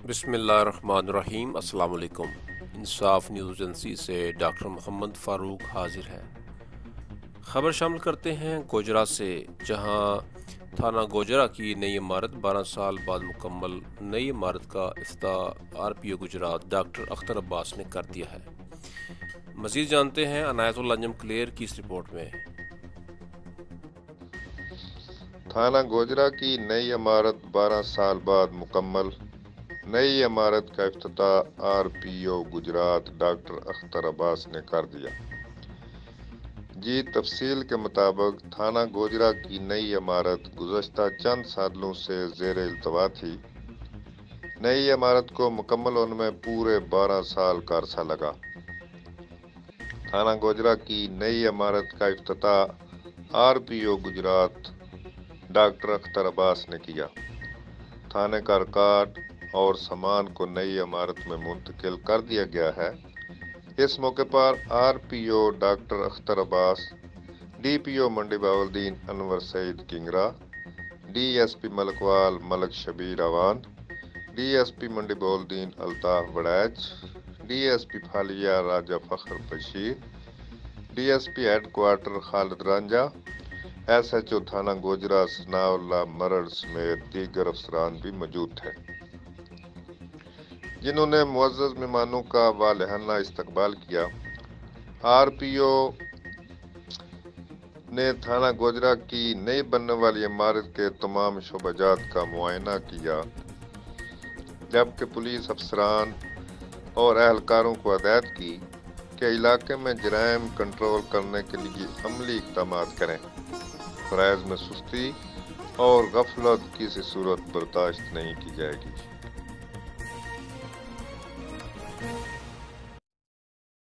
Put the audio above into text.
بسم اللہ الرحمن الرحیم۔ السلام علیکم۔ انصاف نیوز ایجنسی سے ڈاکٹر محمد فاروق حاضر ہے۔ خبر شامل کرتے ہیں گوجرا سے، جہاں تھانہ گوجرا کی نئی عمارت 12 سال بعد مکمل۔ نئی عمارت کا افتتاح RPO گجرات ڈاکٹر اختر عباس نے کر دیا ہے۔ مزید جانتے ہیں عنایت اللہ انجم کلیر کی اس رپورٹ میں۔ تھانہ گوجرا کی نئی عمارت 12 سال بعد مکمل۔ نئی عمارت کا افتتاح RPO گجرات ڈاکٹر اختر عباس نے کر دیا۔ تفصیل کے مطابق تھانہ گوجرا کی نئی عمارت گزشتہ چند سالوں سے زیر التوا تھی۔ نئی عمارت کو مکمل ہونے میں پورے 12 سال کا عرصہ لگا۔ تھانہ گوجرا کی نئی عمارت کا افتتاح RPO گجرات ڈاکٹر اختر عباس نے کیا۔ تھانے کا ریکارڈ اور سامان کو نئی عمارت میں منتقل کر دیا گیا ہے۔ اس موقع پر RPO ڈاکٹر اختر عباس، DPO منڈی بہاولدین انور سعید کنگرا، DSP ملکوال ملک شبیر اوان، DSP منڈی بہاولدین الطاف وڑیچ، DSP پھالیہ راجہ فخر بشیر، DSP ہیڈ کوارٹر خالد رانجھا، SHO تھانہ گوجرا ثناء اللہ مرڑ سمیت دیگر افسران بھی موجود تھے، جنہوں نے معزز مہمانوں کا والہانہ استقبال کیا۔ RPO نے تھانہ گوجرا کی نئی بننے والی عمارت کے تمام شعبہ جات کا معائنہ کیا، جبکہ پولیس افسران اور اہلکاروں کو ہدایت کی کہ علاقے میں جرائم کنٹرول کرنے کے لیے عملی اقدامات کریں۔ فرائض میں سستی اور غفلت کسی صورت برداشت نہیں کی جائے گی۔